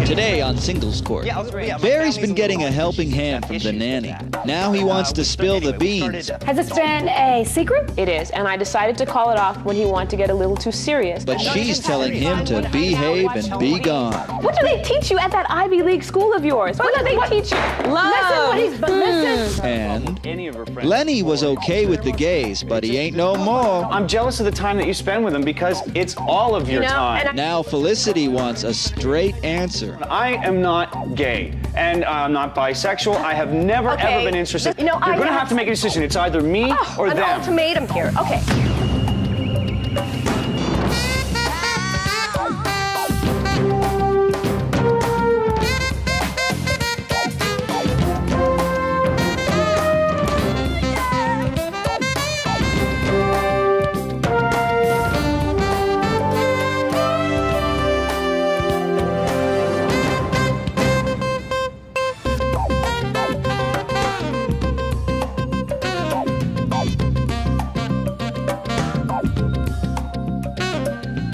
Today on Singles Court, Barry's been getting a helping hand from the nanny. Now he wants to spill the beans. Has this been a secret? It is, and I decided to call it off when he wanted to get a little too serious. But she's telling him to behave and be gone. What do they teach you at that Ivy League school of yours? What do they teach you? Love. Listen. And Lenny was okay with the gays, but he ain't no more. I'm jealous of the time that you spend with them because it's all of your time. Now Felicity wants a straight answer. I am not gay, and I'm not bisexual. I have never, ever been interested. You know, You're going to have to make a decision. It's either me or them. An ultimatum here. Okay.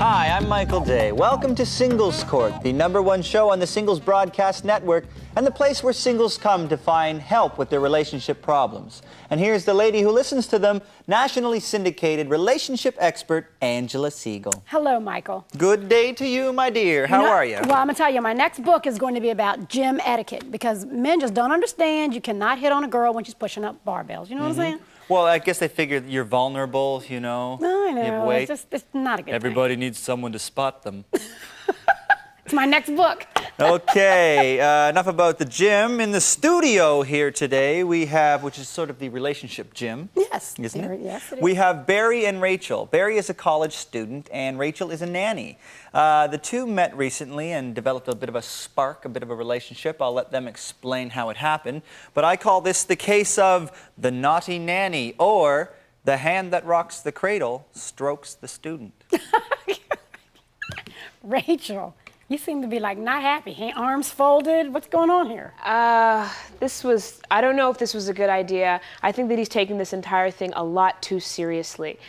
Hi, I'm Michael Day. Welcome to Singles Court, the #1 show on the Singles Broadcast Network and the place where singles come to find help with their relationship problems. And here's the lady who listens to them, nationally syndicated relationship expert, Angela Siegel. Hello, Michael. Good day to you, my dear. How are you? Well, I'm going to tell you, my next book is going to be about gym etiquette because men just don't understand you cannot hit on a girl when she's pushing up barbells. You know what I'm saying? Well, I guess they figure you're vulnerable, you know. I know. It's not a good Everybody needs someone to spot them. It's my next book. Okay, enough about the gym. In the studio here today, we have, which is sort of the relationship gym. Yes. Isn't it? Yes, it is. We have Barry and Rachel. Barry is a college student, and Rachel is a nanny. The two met recently and developed a bit of a spark, a bit of a relationship. I'll let them explain how it happened. But I call this the case of the naughty nanny, or the hand that rocks the cradle strokes the student. Rachel, you seem to be like not happy. Arms folded. What's going on here? I don't know if this was a good idea. I think that he's taking this entire thing a lot too seriously.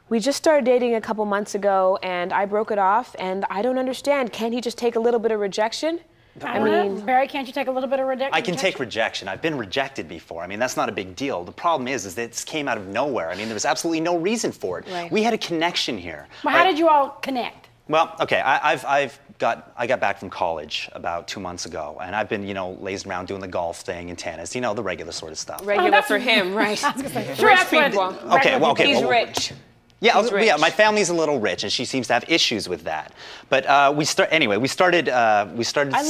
We just started dating a couple months ago, and I broke it off, and I don't understand. Can't he just take a little bit of rejection? I mean, Barry, can't you take a little bit of rejection? I can take rejection. I've been rejected before. I mean, that's not a big deal. The problem is that this came out of nowhere. I mean, there was absolutely no reason for it. Right. We had a connection here. Well, how did you all connect? Well, okay, I got back from college about 2 months ago, and I've been, you know, lazing around doing the golf thing and tennis, you know, the regular sort of stuff. Regular for him, right? Rich people. He's rich. Yeah, yeah, my family's a little rich, and she seems to have issues with that. But we started. I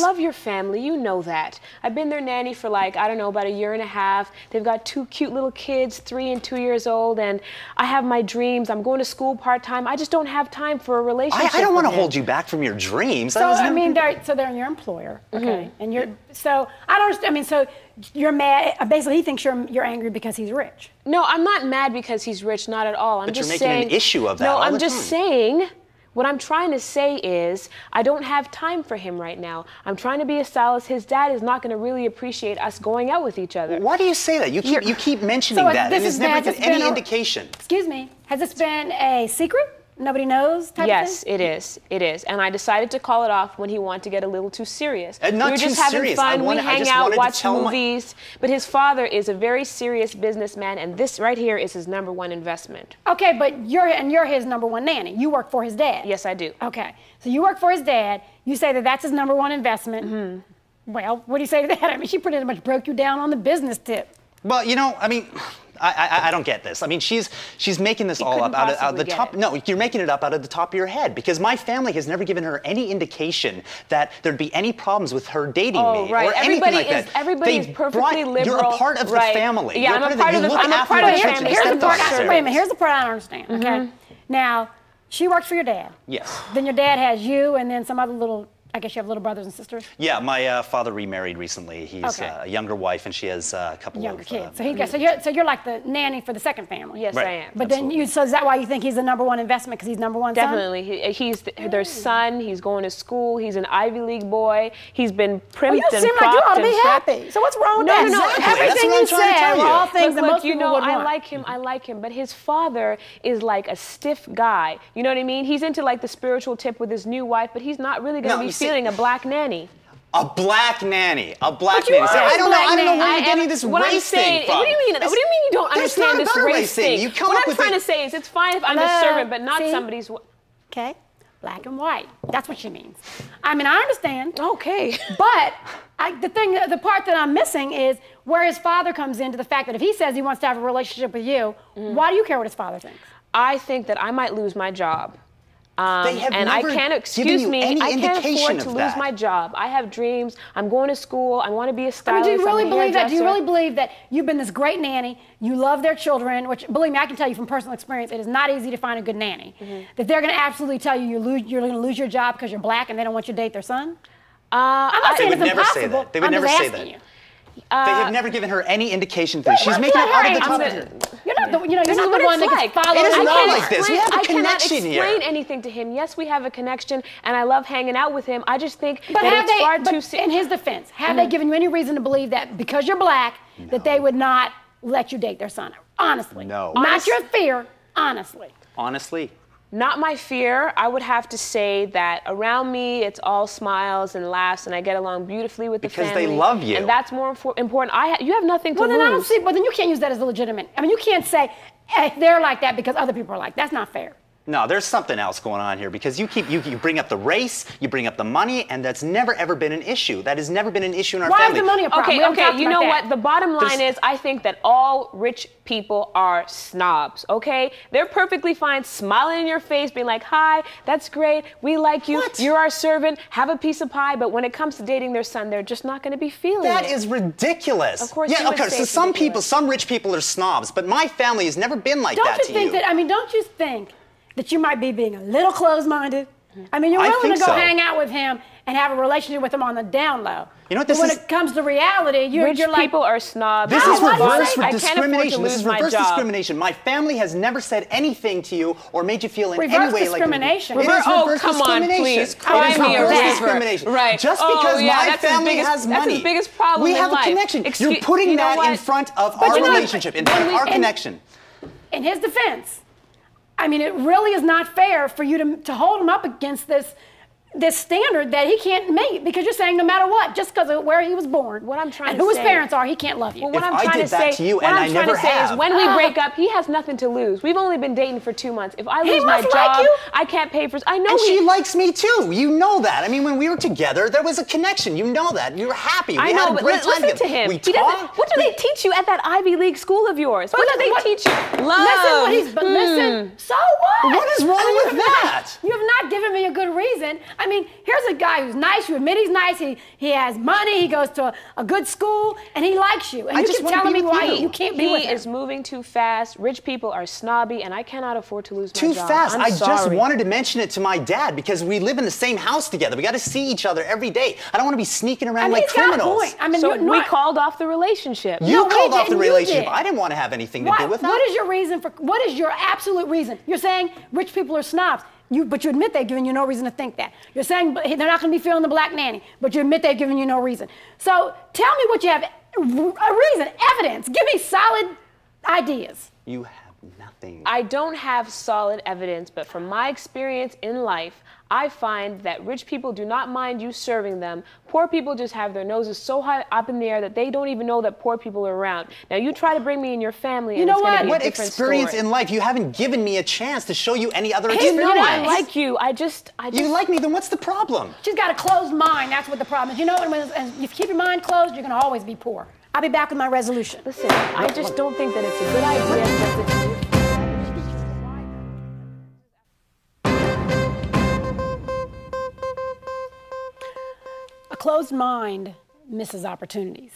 love your family, you know that. I've been their nanny for like, I don't know, about a year and a half. They've got 2 cute little kids, 3 and 2 years old, and I have my dreams. I'm going to school part-time. I just don't have time for a relationship. I don't want to hold you back from your dreams. So, I mean, they're your employer, okay? And you're, so, I don't understand, I mean, so you're mad, basically he thinks you're angry because he's rich. No, I'm not mad because he's rich, not at all. But you're making an issue of that all the time. No, I'm just saying, what I'm trying to say is, I don't have time for him right now. I'm trying to be a stylist. His dad is not going to really appreciate us going out with each other. Why do you say that? You keep mentioning that, and there's never been any indication. Excuse me, has this been a secret? Nobody knows type of thing? Yes, it is. It is. And I decided to call it off when he wanted to get a little too serious. And not we were too just having serious. fun. We hang out, watch movies. But his father is a very serious businessman, and this right here is his #1 investment. Okay, but you're his #1 nanny. You work for his dad. Yes, I do. Okay, so you work for his dad. You say that that's his #1 investment. Mm-hmm. Well, what do you say to that? I mean, she pretty much broke you down on the business tip. Well, you know, I mean, I don't get this. I mean, she's making this all up out of the top. No, you're making it up out of the top of your head, because my family has never given her any indication that there'd be any problems with her dating me or anything like that. Everybody is perfectly liberal. You're a part of the family. Yeah, I'm a part of the family. Here's the part. Wait a minute. Here's the part I don't understand. Okay, now she works for your dad. Yes. Then your dad has you, and then some other little. I guess you have little brothers and sisters? Yeah, my father remarried recently. He's a younger wife, and she has a couple younger of kids. So you're like the nanny for the second family. Yes, right. I am. But then so is that why you think he's the #1 investment, because he's #1 Definitely. son? He's their son. He's going to school. He's an Ivy League boy. He's been primped you and seem like you ought to be happy. So what's wrong with that? No. Everything you said were all things that most people would want. I like him, but his father is like a stiff guy. You know what I mean? He's into like the spiritual tip with his new wife, but he's not really going to be feeling a black nanny. A black nanny. A black But you nanny. See, are I a don't know. black I don't know where nanny. you're getting this What I'm race saying, thing from. what do you mean? What do you mean you don't There's understand not this about a race race thing. thing? You come What up I'm with trying it. to say is it's fine if I'm a Hello? servant, but not See? somebody's. Okay? Black and white. That's what she means. I mean, I understand. Okay. But the part that I'm missing is where his father comes into the fact that if he says he wants to have a relationship with you, why do you care what his father thinks? I think that I might lose my job. They have and I never can't, given excuse you me, any I can't indication afford to of lose that. my job. I have dreams. I'm going to school. I want to be a I mean, stylist. do you really I'm a believe that? Do you hairdresser. really believe that you've been this great nanny? You love their children, which, believe me, I can tell you from personal experience, it is not easy to find a good nanny. That they're going to absolutely tell you you're going to lose your job because you're black and they don't want you to date their son? I'm not saying They would it's never say impossible. that. They would I'm never just say asking that. you. They have never given her any indication that she's making it Hey, out of the I'm top. gonna- You're not the, you're This is not what the one it's that like. can follow. It is I not can't like this. We have a I cannot connection here. explain anything to him. Yes, we have a connection, and I love hanging out with him. I just think But that have it's they, far but too soon. in his defense, have they given you any reason to believe that because you're black, that they would not let you date their son? Honestly. No. Not your fear, honestly. Honestly. Not my fear. I would have to say that around me, it's all smiles and laughs, and I get along beautifully with the Because family. they love you. And that's more important. You have nothing to Well, then I don't lose. see, well, then you can't use that as a legitimate. I mean, you can't say, hey, they're like that because other people are like, that's not fair. No, there's something else going on here because you bring up the race, you bring up the money, and that's never ever been an issue. That has never been an issue in our Why family. is the money a problem? We Okay, haven't talked okay, you about know that. what? The bottom line is I think that all rich people are snobs, okay? They're perfectly fine smiling in your face, being like, hi, that's great, we like you, What? you're our servant, have a piece of pie, but when it comes to dating their son, they're just not gonna be feeling That it. is ridiculous. Of course you Yeah, would okay, say so it's some ridiculous. people, some rich people are snobs, but my family has never been like Don't that you to think you. that, I mean, don't you think that you might be being a little closed-minded? I mean, you're I willing to think go so. hang out with him and have a relationship with him on the down low. You know what But this when is? it comes to reality, you're Rich like, people are snobs. This How? is Why do you reverse say- for I can't afford to discrimination. This lose is my reverse job. discrimination. My family has never said anything to you or made you feel in Reverse any way discrimination. like it is Oh, reverse come on, discrimination. please. It Cry is me a reverse river. discrimination. Right. Just Oh, because yeah, my that's his family biggest- has that's money. his biggest problem We in have a life. connection. Excuse- You're putting you know that in what? front of But our you know what? relationship, in front of our And- connection. in his defense, I mean, it really is not fair for you to hold him up against this standard that he can't meet because you're saying no matter what, just because of where he was born, What I'm trying and to who his say- parents are, he can't love you. Well, what If I'm I trying did to that say, to you what and I'm I trying never to say is have. when we break up, he has nothing to lose. We've only been dating for 2 months. If I He lose my must like job, you. I can't pay for. I know And he. she likes me too. You know that. I mean, when we were together, there was a connection. You know that. You were happy. We I had know, a but great time listen together. to him. We He doesn't. talked. What do they teach you at that Ivy League school of yours? What do they teach you? Love. Listen, listen. So what? What is wrong with you have that? You have not given me a good reason. I mean, here's a guy who's nice. You admit he's nice. He has money. He goes to a good school, and he likes you. And I you just keep wanna telling be me with why you. you can't be with He him. is moving too fast. Rich people are snobby, and I cannot afford to lose my Too job. fast. I'm I just sorry. wanted to mention it to my dad because we live in the same house together. We got to see each other every day. I don't want to be sneaking around I mean, like he's got a criminals. point. I mean, So you're we not- called off the relationship. You No, we called off the didn't. You relationship. did. I didn't want to have anything to Why- do with that. What is your reason for? What is your absolute reason? You're saying rich people are snobs. But you admit they've given you no reason to think that. You're saying they're not going to be feeling the black nanny, but you admit they've given you no reason. So tell me what you have, a reason, evidence. Give me solid ideas. You have nothing. I don't have solid evidence, but from my experience in life, I find that rich people do not mind you serving them. Poor people just have their noses so high up in the air that they don't even know that poor people are around. Now, you try to bring me in your family, and You know it's going what? to be What a different experience story. in life? You haven't given me a chance to show you any other Hey, You know, experience. I like you. I just. You like me, then what's the problem? She's got a closed mind. That's what the problem is. You know, and if you keep your mind closed, you're going to always be poor. I'll be back with my resolution. Listen, I just don't think that it's a good idea. A closed mind misses opportunities.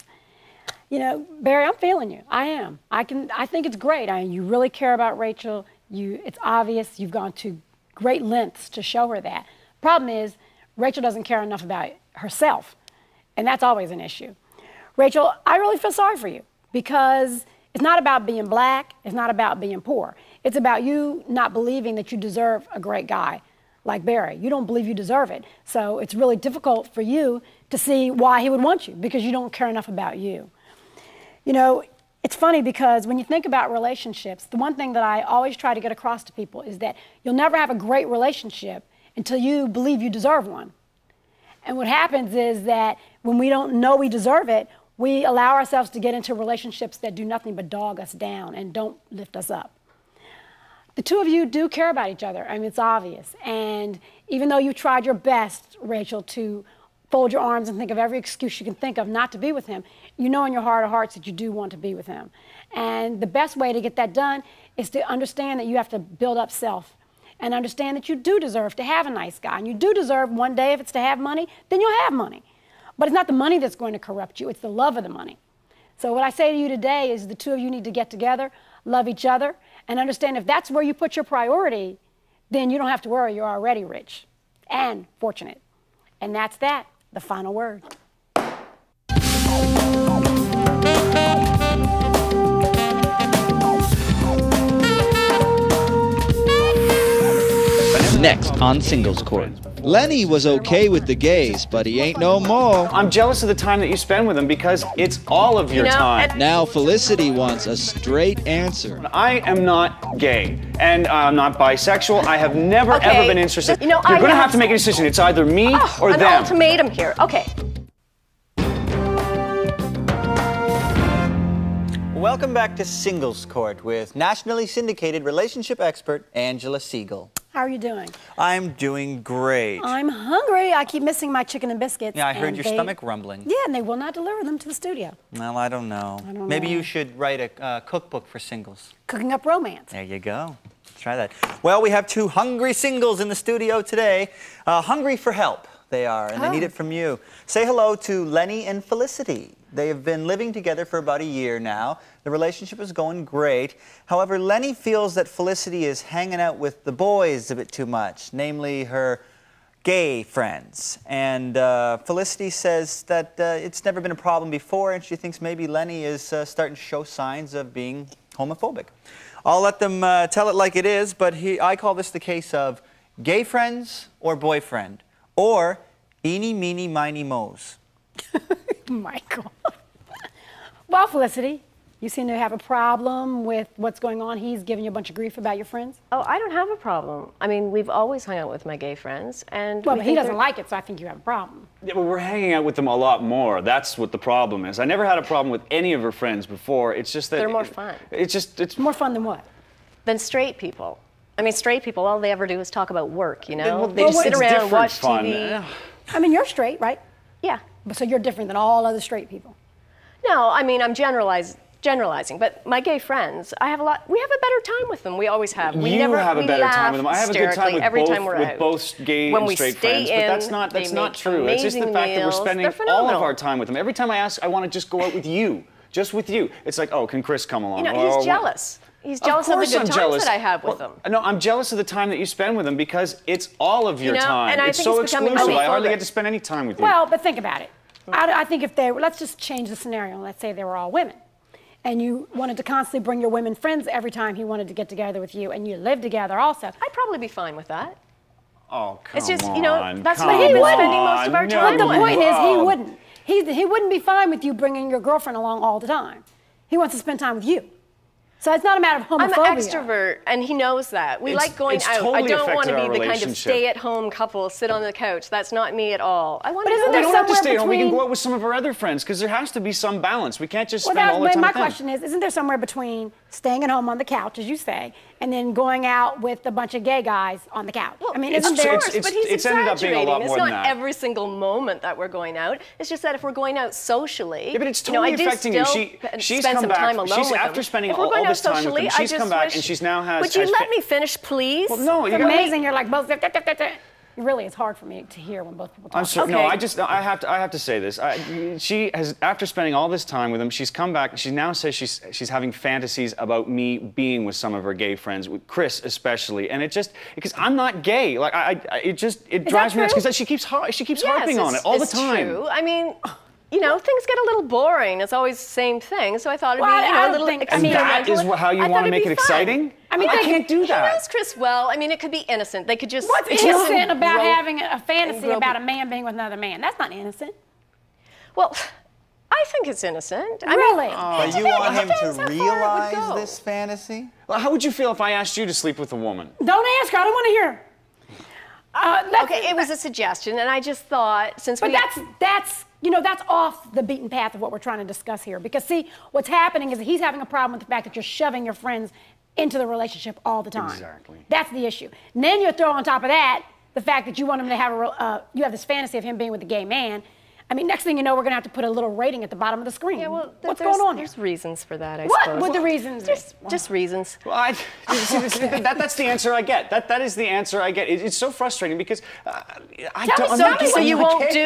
You know, Barry, I'm feeling you. I am. I think it's great. You really care about Rachel. It's obvious. You've gone to great lengths to show her that. Problem is, Rachel doesn't care enough about herself, and that's always an issue. Rachel, I really feel sorry for you because it's not about being black. It's not about being poor. It's about you not believing that you deserve a great guy like Barry. You don't believe you deserve it. So it's really difficult for you to see why he would want you because you don't care enough about you. You know, it's funny because when you think about relationships, the one thing that I always try to get across to people is that you'll never have a great relationship until you believe you deserve one. And what happens is that when we don't know we deserve it, we allow ourselves to get into relationships that do nothing but dog us down and don't lift us up. The two of you do care about each other. I mean, it's obvious. And even though you tried your best, Rachel, to fold your arms and think of every excuse you can think of not to be with him, you know in your heart of hearts that you do want to be with him. And the best way to get that done is to understand that you have to build up self and understand that you do deserve to have a nice guy. And you do deserve one day, if it's to have money, then you'll have money. But it's not the money that's going to corrupt you, it's the love of the money. So what I say to you today is the two of you need to get together, love each other, and understand if that's where you put your priority, then you don't have to worry, you're already rich and fortunate. And that's that, the final word. Next on Singles Court. Lenny was okay with the gays, but he ain't no more. I'm jealous of the time that you spend with them because it's all of your time. Now Felicity wants a straight answer. I am not gay, and I'm not bisexual. I have never ever been interested. You know, You're going to have to make a decision. It's either me or them. An ultimatum here. Okay. Welcome back to Singles Court with nationally syndicated relationship expert Angela Siegel. How are you doing? I'm doing great. I'm hungry. I keep missing my chicken and biscuits. Yeah, I heard your stomach rumbling. Yeah, and they will not deliver them to the studio. Well, I don't know. Maybe you should write a cookbook for singles. Cooking up romance. There you go. Try that. Well, we have two hungry singles in the studio today. Hungry for help, they are, and they need it from you. Say hello to Lenny and Felicity. They have been living together for about a year now. The relationship is going great. However, Lenny feels that Felicity is hanging out with the boys a bit too much, namely her gay friends. And Felicity says that it's never been a problem before, and she thinks maybe Lenny is starting to show signs of being homophobic. I'll let them tell it like it is, but I call this the case of gay friends or boyfriend, or eeny, meeny, miny, moes. Michael. Well, Felicity, you seem to have a problem with what's going on. He's giving you a bunch of grief about your friends. Oh, I don't have a problem. I mean, we've always hung out with my gay friends, and well, but he doesn't like it, so I think you have a problem. Yeah, but we're hanging out with them a lot more. That's what the problem is. I never had a problem with any of her friends before. It's just that they're more fun. It's more fun than what? Than straight people. I mean, straight people, all they ever do is talk about work, you know? Well, they just sit around and watch fun. TV. I mean, you're straight, right? Yeah. So you're different than all other straight people. No, I mean, I'm generalizing, but my gay friends, we have a better time with them. We always have. We have a better time with them. I have a good time with both gay and straight friends, but that's not true. It's just the fact that we're spending all of our time with them. Every time I ask, I want to just go out with you, just with you. It's like, oh, can Chris come along? You know, he's jealous. He's jealous of the good times that I have with them. No, I'm jealous of the time that you spend with them because it's all of your time. And it's so exclusive. I hardly get to spend any time with you. Well, but think about it. I think if they were, let's just change the scenario. Let's say they were all women. And you wanted to constantly bring your women friends every time he wanted to get together with you, and you live together also. I'd probably be fine with that. Oh, come on. It's just, you know, that's what we've been spending most of our time But the with. point is, he wouldn't. He wouldn't be fine with you bringing your girlfriend along all the time. He wants to spend time with you. So it's not a matter of homophobia. I'm an extrovert, and he knows that. We like going out. Totally I don't want to be the kind of relationship. stay-at-home couple, sit on the couch. That's not me at all. I want to. Isn't We there don't have to somewhere stay home. We can between- go out with some of our other friends because there has to be some balance. We can't just Well, spend all the time my with them. question is, isn't there somewhere between staying at home on the couch, as you say, and then going out with a bunch of gay guys on the couch? Well, I mean, of isn't there? course, but he's it's ended up being a lot exaggerating. more It's than not that. every single moment that we're going out. It's just that if we're going out socially, Yeah, but it's you know, totally I do affecting you. still She's spend come some back. time alone with After them. spending If we're all going out this time with socially, them, I she's just come back wish- and she's now has. Would you let me finish, please? Well, no, It's amazing. You're like both. Really, it's hard for me to hear when both people talk. I'm sorry. No, I have to say this. She has, after spending all this time with him, she's come back. She now says she's having fantasies about me being with some of her gay friends, with Chris especially, and it just because I'm not gay. Like it drives me nuts because she keeps harping on it all the time. It's true. I mean, you know, things get a little boring. It's always the same thing. So I thought it'd be a little experimental. That is how you want to make it exciting? I mean, I can't do that. He knows Chris well. I mean, it could be innocent. They could just. What's innocent about having a fantasy about a man being with another man? That's not innocent. Well, I think it's innocent. Really? But you want him to realize this fantasy? Well, how would you feel if I asked you to sleep with a woman? Don't ask her. I don't want to hear. Okay, it was a suggestion, and I just thought But that's off the beaten path of what we're trying to discuss here. Because see, what's happening is that he's having a problem with the fact that you're shoving your friends into the relationship all the time. Exactly. That's the issue. And then you throw on top of that the fact that you want him to have you have this fantasy of him being with a gay man. I mean, next thing you know, we're going to have to put a little rating at the bottom of the screen. Yeah, well, what's going on here? There's reasons for that, I suppose. What would the reasons be? Just reasons. Well, that's the answer I get. That is the answer I get. It's so frustrating because I don't want to do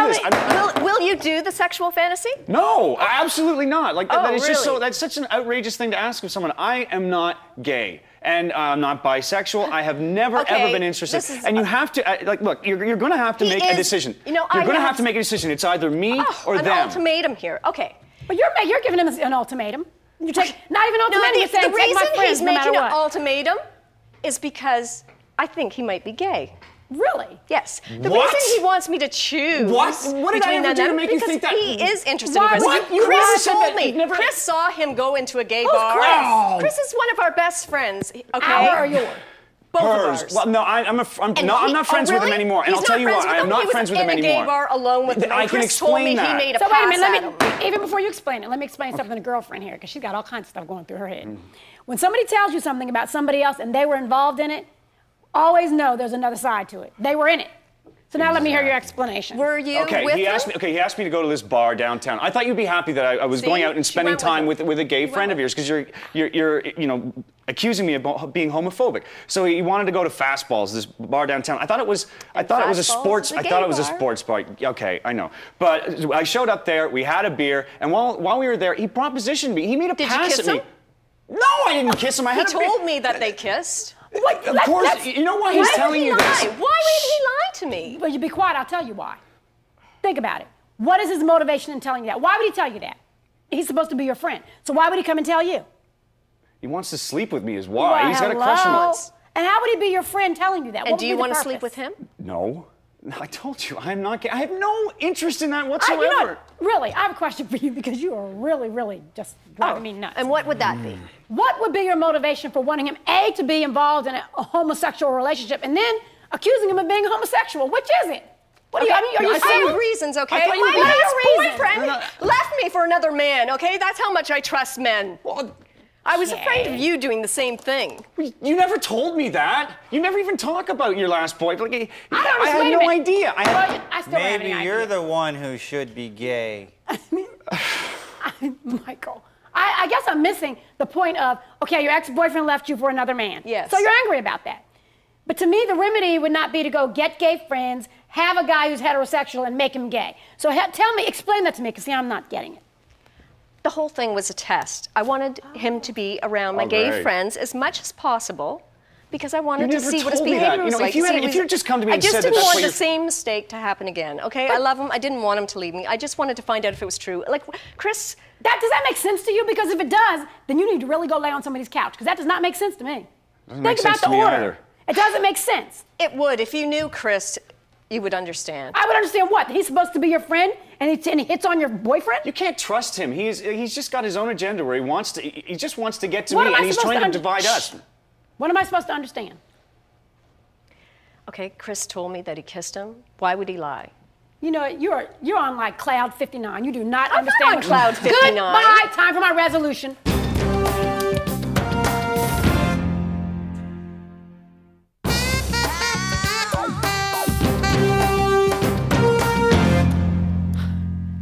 this. Will you do the sexual fantasy? No, absolutely not. Like that is just really? that's such an outrageous thing to ask of someone. I am not gay. And I'm not bisexual. I have never, ever been interested. And you have to, look, you're going to have to make a decision. You're going to have to make a decision. It's either me or them. An ultimatum here. Okay. But you're giving him an ultimatum. You take not even an ultimatum. You're saying, the reason take my friends, he's no matter making what. an ultimatum is because I think he might be gay. Really? Yes. The What? reason he wants me to choose. What did I ever do to make you think that? He is interested Why? in Chris. What? You never Chris said told that. me. You've never- Chris saw him go into a gay Who's bar. Chris? Chris is one of our best friends. Okay. Our or yours? Both Hers. of ours. Well, no, I'm not friends with him anymore. And I'll tell you why. I am not friends with him He was in a anymore. gay bar alone with him. I can Chris told me explain that. he made a So wait a pass minute, at him. even before you explain it, let me explain something to girlfriend here, because she's got all kinds of stuff going through her head. When somebody tells you something about somebody else and they were involved in it, always know there's another side to it. They were in it. So now let me hear your explanation. Were you with he him? he asked me to go to this bar downtown. I thought you'd be happy that I was going out and She spending went time with with a gay friend of yours because you're accusing me of being homophobic. So he wanted to go to Fastballs, this bar downtown. I thought it was a Fastballs is a gay sports bar. Okay, I know. But I showed up there. We had a beer, and while we were there, he propositioned me. He made a pass at me. him? No, I didn't kiss him. I He had told me that they kissed. Of course, you know why he's telling you this? Why would he lie to me? But you be quiet, I'll tell you why. Think about it. What is his motivation in telling you that? Why would he tell you that? He's supposed to be your friend. So why would he come and tell you? He wants to sleep with me is why. Well, He's got a crush on me. And how would he be your friend telling you that? And do you want to sleep with him? No. I told you, I'm not gay. I have no interest in that whatsoever. Really, I have a question for you because you are really, really just driving me nuts. And what would that be? What would be your motivation for wanting him, A, to be involved in a homosexual relationship, and then accusing him of being homosexual? Which is it? What do you, I mean, are you I saying have reasons, okay? I thought you My were- last reason? boyfriend left me for another man, okay? That's how much I trust men. Well, I was afraid of you doing the same thing. you never told me that. You never even talk about your last boyfriend. I had wait a no minute. idea. Well, I still don't have Maybe any you're idea. the one who should be gay. Michael, I guess I'm missing the point of, okay, your ex-boyfriend left you for another man. Yes. So you're angry about that. But to me, the remedy would not be to go get gay friends, have a guy who's heterosexual, and make him gay. So explain that to me, because see, I'm not getting it. The whole thing was a test. I wanted him to be around my gay right. friends as much as possible because I wanted You to never see what his told me that. behavior You was know, like. if you to see had- if you had just come to me and I just said that didn't that's want what the you're- same mistake to happen again, okay? I love him. I didn't want him to leave me. I just wanted to find out if it was true. Like, Chris... Does that make sense to you? Because if it does, then you need to really go lay on somebody's couch, because that does not make sense to me. Doesn't make Think about sense to the me order. either. It doesn't make sense. It would. If you knew Chris, you would understand. I would understand what? He's supposed to be your friend, and he hits on your boyfriend? You can't trust him. He's just got his own agenda where he just wants to get to What me, am I and he's supposed trying to to divide us. What am I supposed to understand? Okay, Chris told me that he kissed him. Why would he lie? You know, you're on like cloud 59. You do not I'm not understand. on cloud 59. Goodbye. Time for my resolution.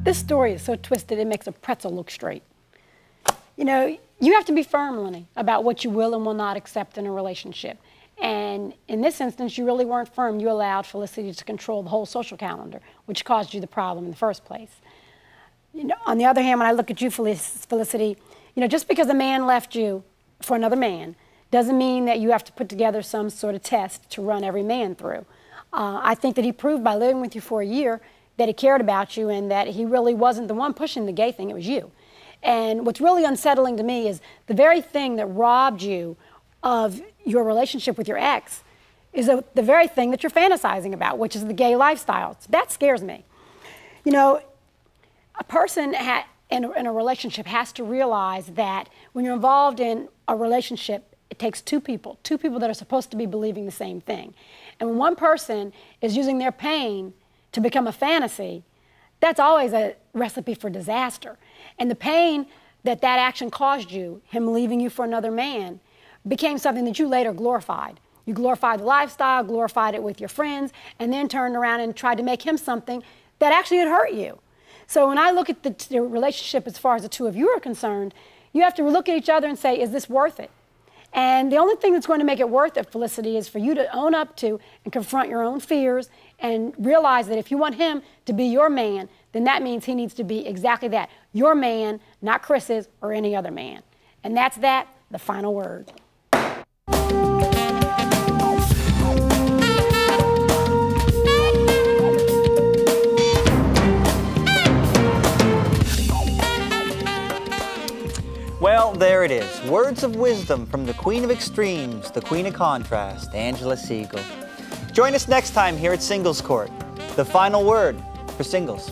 This story is so twisted it makes a pretzel look straight. You know, you have to be firm, Lenny, about what you will and will not accept in a relationship. And in this instance, you really weren't firm. You allowed Felicity to control the whole social calendar, which caused you the problem in the first place. You know, on the other hand, when I look at you, Felicity, you know, just because a man left you for another man doesn't mean that you have to put together some sort of test to run every man through. I think that he proved by living with you for a year that he cared about you and that he really wasn't the one pushing the gay thing, it was you. And what's really unsettling to me is the very thing that robbed you of your relationship with your ex is the very thing that you're fantasizing about, which is the gay lifestyle. That scares me. You know, a person in a relationship has to realize that when you're involved in a relationship It takes two people that are supposed to be believing the same thing. And when one person is using their pain to become a fantasy, that's always a recipe for disaster. And the pain that that action caused you, him leaving you for another man, became something that you later glorified. You glorified the lifestyle, glorified it with your friends, and then turned around and tried to make him something that actually had hurt you. So when I look at the relationship as far as the two of you are concerned, you have to look at each other and say, is this worth it? And the only thing that's going to make it worth it, Felicity, is for you to own up to and confront your own fears and realize that if you want him to be your man, then that means he needs to be exactly that, your man, not Chris's or any other man. And that's that, the final word. Well, there it is. Words of wisdom from the Queen of Extremes, the Queen of Contrast, Angela Siegel. Join us next time here at Singles Court. The final word for singles.